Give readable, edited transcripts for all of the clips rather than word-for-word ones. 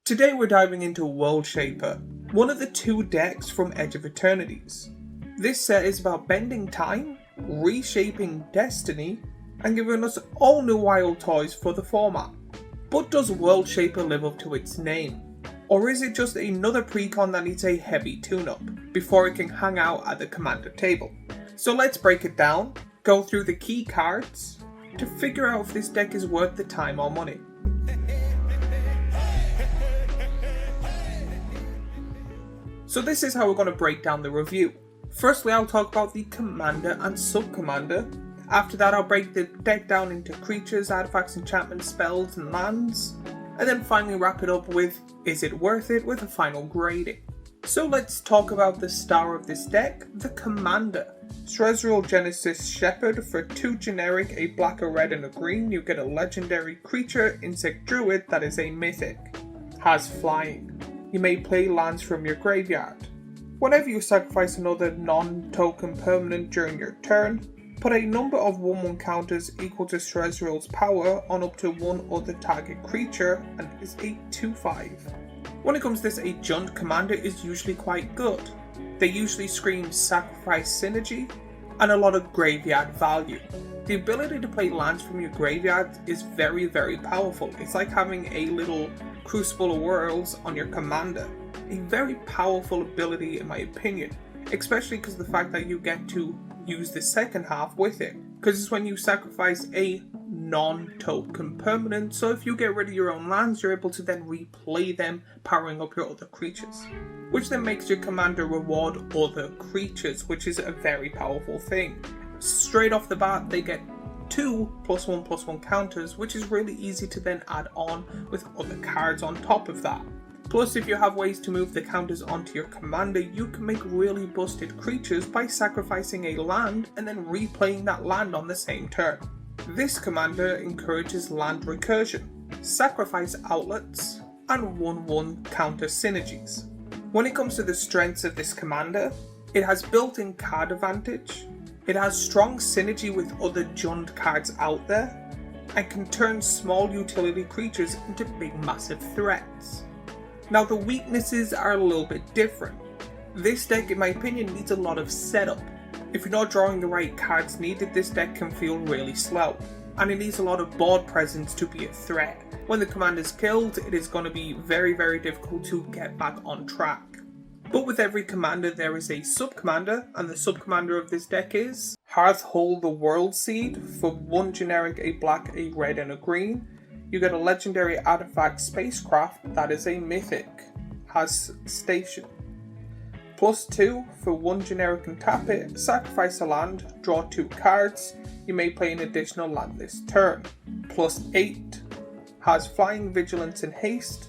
Today we're diving into World Shaper, one of the two decks from Edge of Eternities. This set is about bending time, reshaping destiny, and giving us all new wild toys for the format. But does World Shaper live up to its name? Or is it just another precon that needs a heavy tune-up before it can hang out at the commander table? So let's break it down, go through the key cards, to figure out if this deck is worth the time or money. So this is how we're going to break down the review. Firstly, I'll talk about the commander and sub-commander. After that, I'll break the deck down into creatures, artifacts, enchantments, spells, and lands. And then finally wrap it up with, is it worth it, with a final grading. So let's talk about the star of this deck, the commander. Szarel Genesis Shepherd. For 2 generic, a black, a red, and a green, you get a legendary creature, insect druid, that is a mythic. Has flying. You may play lands from your graveyard. Whenever you sacrifice another non-token permanent during your turn, put a number of 1/1 counters equal to Szarel's power on up to one other target creature, and is a 2/5. When it comes to this, a Jund commander is usually quite good. They usually scream sacrifice synergy and a lot of graveyard value. The ability to play lands from your graveyard is very, very powerful. It's like having a little Crucible of Worlds on your commander. A very powerful ability in my opinion, especially because of the fact that you get to use the second half with it. Because it's when you sacrifice a non-token permanent, so if you get rid of your own lands, you're able to then replay them, powering up your other creatures. Which then makes your commander reward other creatures, which is a very powerful thing. Straight off the bat, they get 2 +1/+1 counters, which is really easy to then add on with other cards on top of that. Plus, if you have ways to move the counters onto your commander, you can make really busted creatures by sacrificing a land and then replaying that land on the same turn. This commander encourages land recursion, sacrifice outlets, and 1/1 counter synergies. When it comes to the strengths of this commander, it has built-in card advantage, it has strong synergy with other Jund cards out there, and can turn small utility creatures into big massive threats. Now the weaknesses are a little bit different. This deck, in my opinion, needs a lot of setup. If you're not drawing the right cards needed, this deck can feel really slow, and it needs a lot of board presence to be a threat. When the commander is killed, it is going to be very, very difficult to get back on track. But with every commander there is a sub-commander, and the sub-commander of this deck is Hearthhold the World Seed. For 1 generic, a black, a red, and a green, you get a legendary artifact spacecraft that is a mythic. Has station. +2 for 1 generic and tap it, sacrifice a land, draw 2 cards, you may play an additional land this turn. +8 has flying, vigilance, and haste.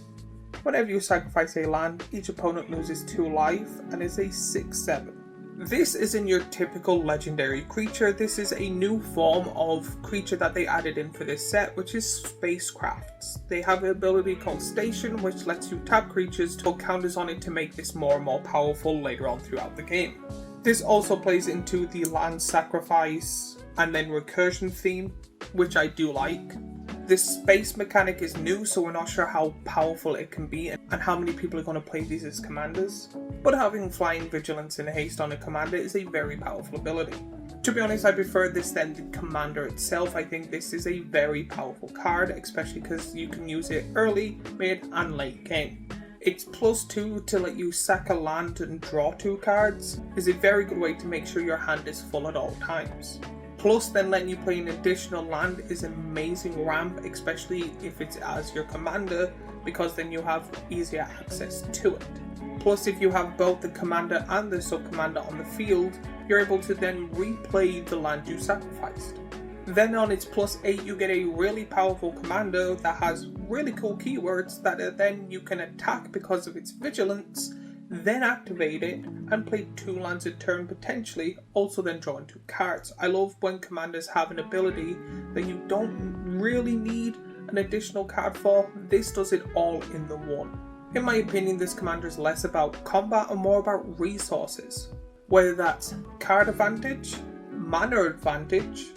Whenever you sacrifice a land, each opponent loses 2 life and is a 6/7. This isn't your typical legendary creature. This is a new form of creature that they added in for this set, which is spacecrafts. They have an ability called Station, which lets you tap creatures to put counters on it to make this more and more powerful later on throughout the game. This also plays into the land sacrifice and then recursion theme, which I do like. This space mechanic is new, so we're not sure how powerful it can be and how many people are going to play these as commanders. But having flying, vigilance, and haste on a commander is a very powerful ability. To be honest, I prefer this than the commander itself. I think this is a very powerful card, especially because you can use it early, mid, and late game. Its +2 to let you sack a land and draw 2 cards is a very good way to make sure your hand is full at all times. Plus, then letting you play an additional land is an amazing ramp, especially if it's as your commander, because then you have easier access to it. Plus, if you have both the commander and the sub-commander on the field, you're able to then replay the land you sacrificed. Then on its +8, you get a really powerful commander that has really cool keywords that then you can attack because of its vigilance, then activate it and play 2 lands a turn potentially, also then drawing 2 cards. I love when commanders have an ability that you don't really need an additional card for. This does it all in the one. In my opinion, this commander is less about combat and more about resources. Whether that's card advantage, mana advantage,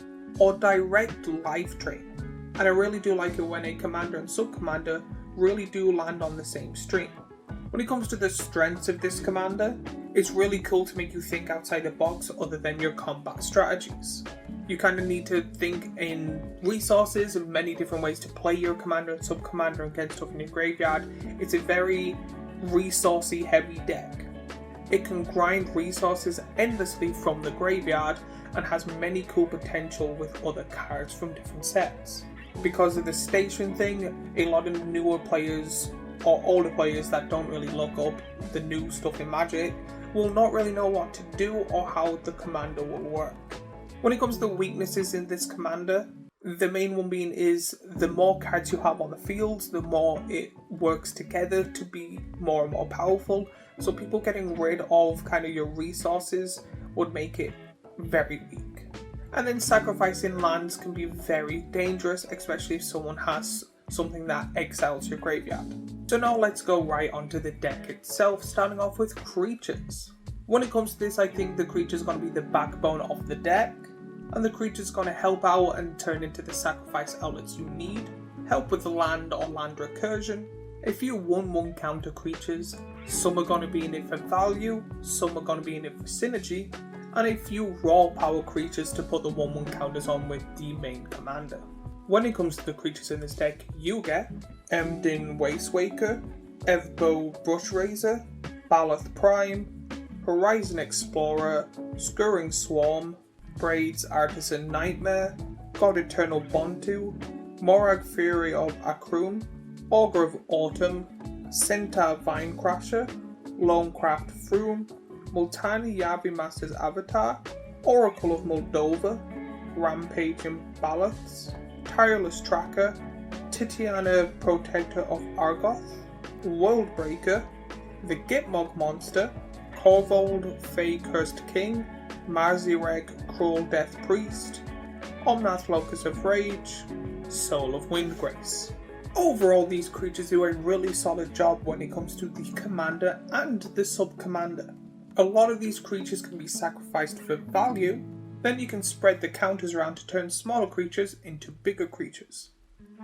or direct life drain. And I really do like it when a commander and sub-commander really do land on the same stream. When it comes to the strengths of this commander, it's really cool to make you think outside the box other than your combat strategies. You kind of need to think in resources and many different ways to play your commander and sub-commander and get stuff in your graveyard. It's a very resourcey heavy deck. It can grind resources endlessly from the graveyard and has many cool potential with other cards from different sets. Because of the station thing, a lot of newer players or older players that don't really look up the new stuff in Magic will not really know what to do or how the commander will work. When it comes to the weaknesses in this commander, the main one being is the more cards you have on the field, the more it works together to be more and more powerful. So people getting rid of kind of your resources would make it very weak. And then sacrificing lands can be very dangerous, especially if someone has something that exiles your graveyard. So now let's go right onto the deck itself, starting off with creatures. When it comes to this, I think the creature is going to be the backbone of the deck, and the creature is going to help out and turn into the sacrifice outlets you need, help with the land or land recursion. A few 1/1 counter creatures, some are going to be in it for value, some are going to be in it for synergy, and a few raw power creatures to put the 1/1 counters on with the main commander. When it comes to the creatures in this deck, you get Emdin Wastewaker, Evbo Brushrazor, Baloth Prime, Horizon Explorer, Scurrying Swarm, Braid's Artisan Nightmare, God Eternal Bontu, Morag Fury of Akrum, Augur of Autumn, Centaur Vinecrasher, Lonecraft Froom, Multani Yavi Master's Avatar, Oracle of Moldova, Rampaging Baloths, Tireless Tracker, Titiana Protector of Argoth, Worldbreaker, the Gitmog Monster, Korvold Fey Cursed King, Marzirek Cruel Death Priest, Omnath Locus of Rage, Soul of Windgrace. Overall, these creatures do a really solid job when it comes to the commander and the sub-commander. A lot of these creatures can be sacrificed for value, then you can spread the counters around to turn smaller creatures into bigger creatures.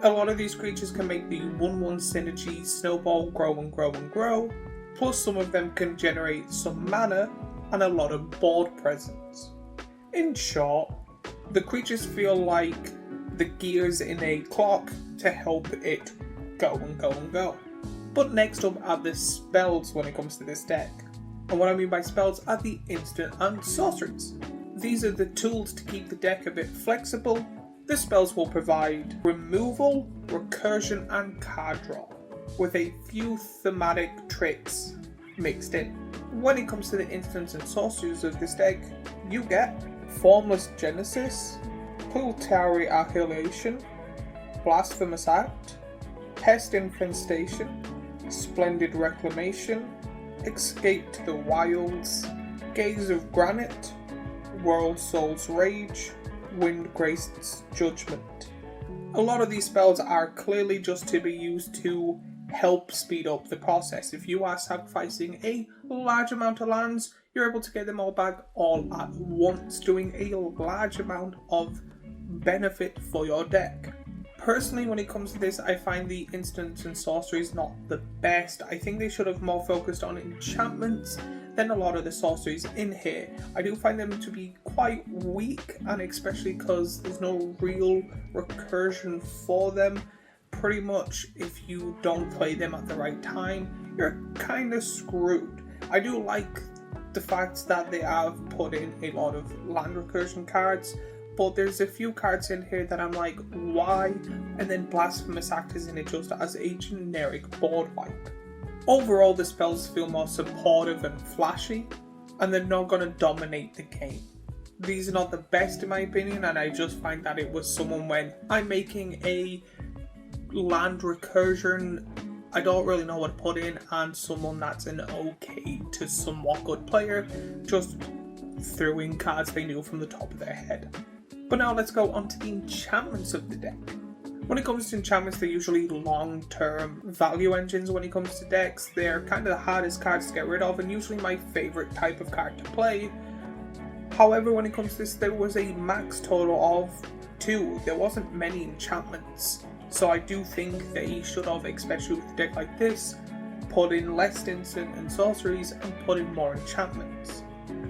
A lot of these creatures can make the 1/1 synergy snowball grow and grow and grow, plus some of them can generate some mana and a lot of board presence. In short, the creatures feel like the gears in a clock to help it go and go and go. But next up are the spells when it comes to this deck. And what I mean by spells are the instant and sorceries. These are the tools to keep the deck a bit flexible. The spells will provide removal, recursion and card draw, with a few thematic tricks mixed in. When it comes to the instants and sorceries of this deck, you get Formless Genesis, Pultari Annihilation, Blasphemous Act, Pest Infestation, Splendid Reclamation, Escape to the Wilds, Gaze of Granite, World Soul's Rage, Windgrace's Judgment. A lot of these spells are clearly just to be used to help speed up the process. If you are sacrificing a large amount of lands, you're able to get them all back all at once, doing a large amount of benefit for your deck. Personally, when it comes to this, I find the instants and sorceries not the best. I think they should have more focused on enchantments than a lot of the sorceries in here. I do find them to be quite weak, and especially because there's no real recursion for them. Pretty much, if you don't play them at the right time, you're kind of screwed. I do like the fact that they have put in a lot of land recursion cards, but there's a few cards in here that I'm like, why? And then Blasphemous Act is in it just as a generic board wipe. Overall, the spells feel more supportive and flashy, and they're not going to dominate the game. These are not the best in my opinion, and I just find that it was someone when I'm making a land recursion, I don't really know what to put in, and someone that's an okay to somewhat good player just threw in cards they knew from the top of their head. But now let's go on to the enchantments of the deck. When it comes to enchantments, they're usually long-term value engines when it comes to decks. They're kind of the hardest cards to get rid of and usually my favourite type of card to play. However, when it comes to this, there was a max total of 2. There wasn't many enchantments. So I do think they should have, especially with a deck like this, put in less instant and sorceries and put in more enchantments.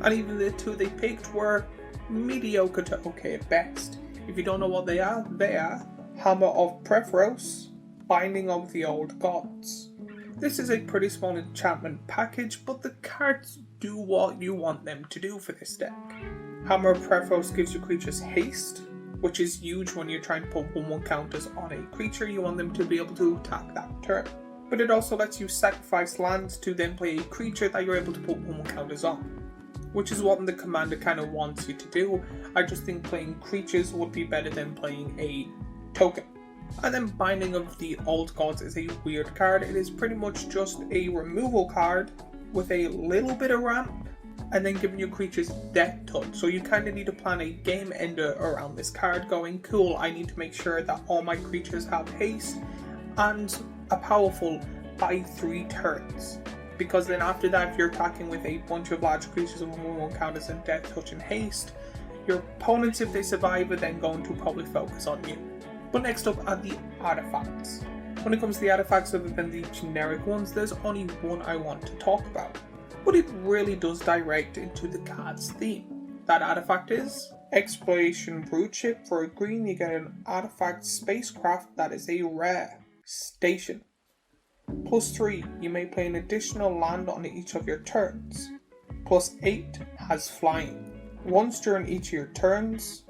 And even the two they picked were mediocre to okay at best. If you don't know what they are Hammer of Prephoros, Binding of the Old Gods. This is a pretty small enchantment package, but the cards do what you want them to do for this deck. Hammer of Prephoros gives your creatures haste, which is huge when you're trying to put 1/1 counters on a creature. You want them to be able to attack that turn. But it also lets you sacrifice lands to then play a creature that you're able to put 1/1 counters on, which is what the commander kind of wants you to do. I just think playing creatures would be better than playing a token. And then Binding of the Old Gods is a weird card. It is pretty much just a removal card with a little bit of ramp and then giving your creatures death touch. So you kind of need to plan a game ender around this card, going, cool, I need to make sure that all my creatures have haste and are powerful by 3 turns. Because then after that, if you're attacking with a bunch of large creatures with 1/1 counters and death touch and haste, your opponents, if they survive, are then going to probably focus on you. But next up are the artifacts. When it comes to the artifacts, other than the generic ones, there's only one I want to talk about. But it really does direct into the card's theme. That artifact is Exploration Brood Ship. For a green, you get an artifact spacecraft that is a rare station. +3, you may play an additional land on each of your turns. +8 has flying. Once during each of your turns,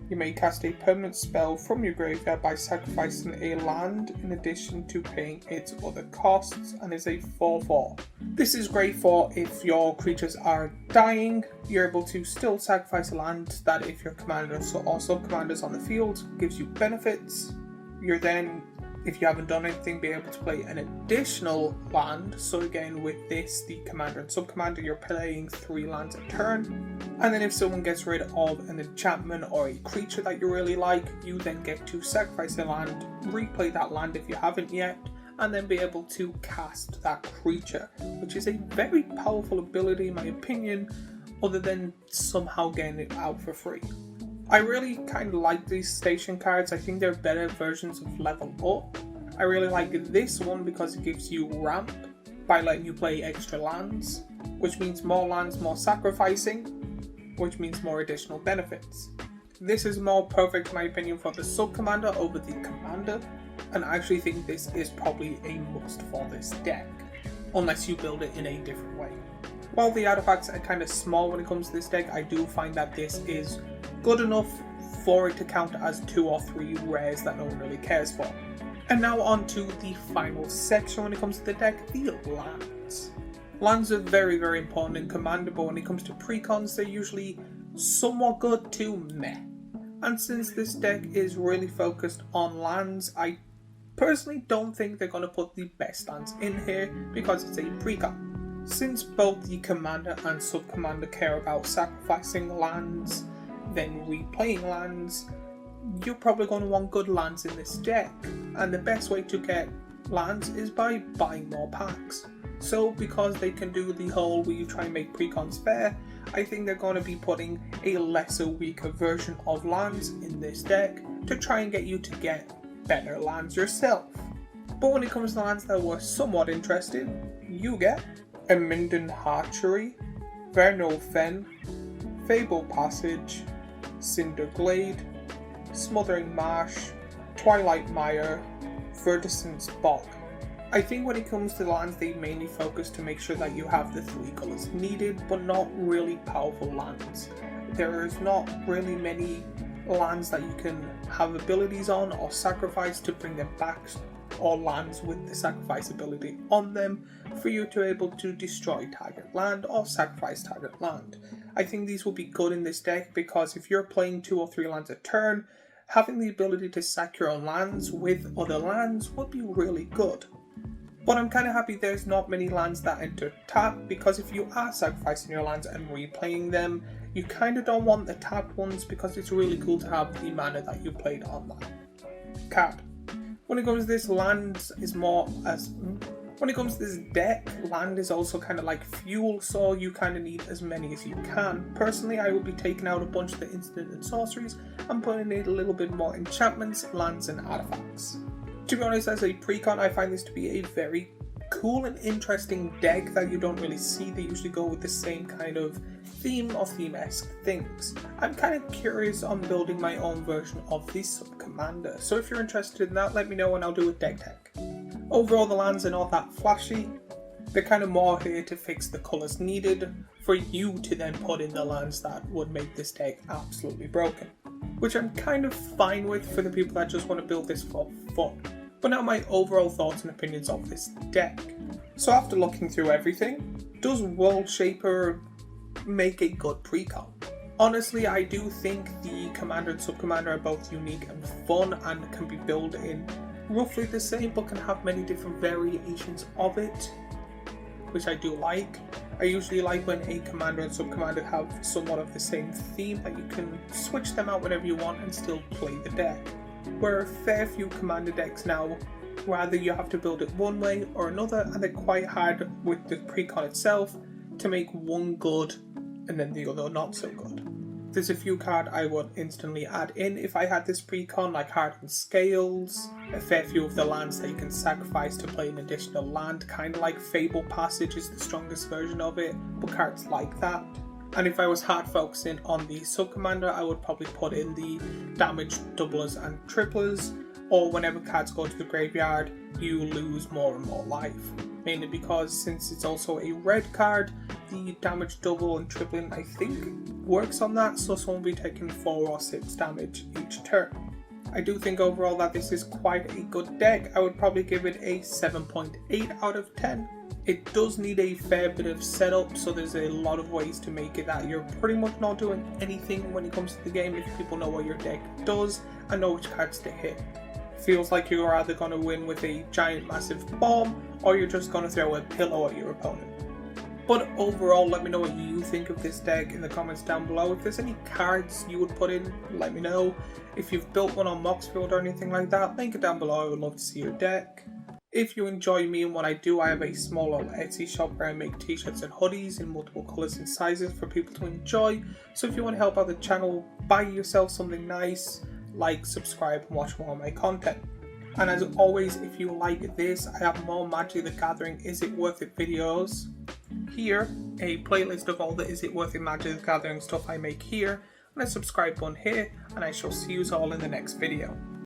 you may cast a permanent spell from your graveyard by sacrificing a land in addition to paying its other costs, and is a 4/4. This is great for if your creatures are dying, you're able to still sacrifice a land that if your commanders or sub-commanders on the field gives you benefits. You're then, if you haven't done anything, be able to play an additional land. So again, with this, the commander and sub-commander, you're playing 3 lands a turn. And then if someone gets rid of an enchantment or a creature that you really like, you then get to sacrifice a land, replay that land if you haven't yet, and then be able to cast that creature, which is a very powerful ability in my opinion, other than somehow getting it out for free. I really kind of like these station cards. I think they're better versions of Level Up. I really like this one because it gives you ramp by letting you play extra lands, which means more lands, more sacrificing, which means more additional benefits. This is more perfect in my opinion for the sub-commander over the commander, and I actually think this is probably a must for this deck, unless you build it in a different way. While the artifacts are kind of small when it comes to this deck, I do find that this is good enough for it to count as 2 or 3 rares that no one really cares for. And now on to the final section when it comes to the deck, the lands. Lands are very, very important in Commander, but when it comes to precons, they're usually somewhat good to meh. And since this deck is really focused on lands, I personally don't think they're going to put the best lands in here because it's a precon. Since both the Commander and Sub-Commander care about sacrificing lands, then replaying lands, you're probably going to want good lands in this deck. And the best way to get lands is by buying more packs. So because they can do the whole where you try and make precons fair, I think they're going to be putting a lesser, weaker version of lands in this deck to try and get you to get better lands yourself. But when it comes to lands that were somewhat interested, you get Minden Hatchery, Vernal Fen, Fable Passage, Cinder Glade, Smothering Marsh, Twilight Mire, Verdescent's Bog. I think when it comes to the lands, they mainly focus to make sure that you have the 3 colors needed, but not really powerful lands. There is not really many lands that you can have abilities on or sacrifice to bring them back, or lands with the sacrifice ability on them for you to be able to destroy target land or sacrifice target land. I think these will be good in this deck because if you're playing 2 or 3 lands a turn, having the ability to sack your own lands with other lands would be really good. But I'm kind of happy there's not many lands that enter tap, because if you are sacrificing your lands and replaying them, you kind of don't want the tapped ones because it's really cool to have the mana that you played on that card. When it comes to this, land is more as... When it comes to this deck, land is also kind of like fuel, so you kind of need as many as you can. Personally, I will be taking out a bunch of the instant and sorceries and putting in a little bit more enchantments, lands and artifacts. To be honest, as a precon, I find this to be a very cool and interesting deck that you don't really see. They usually go with the same kind of theme or theme-esque things. I'm kind of curious on building my own version of the Sub-Commander, so if you're interested in that, let me know and I'll do a deck tech. Overall, the lands are not that flashy. They're kind of more here to fix the colours needed for you to then put in the lands that would make this deck absolutely broken, which I'm kind of fine with for the people that just want to build this for fun. But now my overall thoughts and opinions of this deck. So after looking through everything, does World Shaper make a good precon? Honestly, I do think the Commander and Sub-Commander are both unique and fun and can be built in roughly the same but can have many different variations of it, which I do like. I usually like when a Commander and Sub-Commander have somewhat of the same theme, that you can switch them out whenever you want and still play the deck. Where a fair few Commander decks now, rather you have to build it one way or another, and they're quite hard with the precon itself to make one good and then the other not so good. There's a few cards I would instantly add in if I had this precon, like Hardened Scales, a fair few of the lands that you can sacrifice to play an additional land, kind of like Fable Passage is the strongest version of it, but cards like that. And if I was hard focusing on the Sub-Commander, I would probably put in the damage doublers and triplers, or whenever cards go to the graveyard, you lose more and more life. Mainly because since it's also a red card, the damage double and tripling I think works on that, so someone will be taking 4 or 6 damage each turn. I do think overall that this is quite a good deck. I would probably give it a 7.8 out of 10. It does need a fair bit of setup, so there's a lot of ways to make it that you're pretty much not doing anything when it comes to the game if people know what your deck does and know which cards to hit. Feels like you're either going to win with a giant massive bomb or you're just going to throw a pillow at your opponent. But overall, let me know what you think of this deck in the comments down below. If there's any cards you would put in, let me know. If you've built one on Moxfield or anything like that, link it down below. I would love to see your deck. If you enjoy me and what I do, I have a small little Etsy shop where I make t-shirts and hoodies in multiple colours and sizes for people to enjoy. So if you want to help out the channel, buy yourself something nice, like, subscribe and watch more of my content. And as always, if you like this, I have more Magic the Gathering Is It Worth It videos here, a playlist of all the Is It Worth It Magic the Gathering stuff I make here, and a subscribe button here, and I shall see you all in the next video.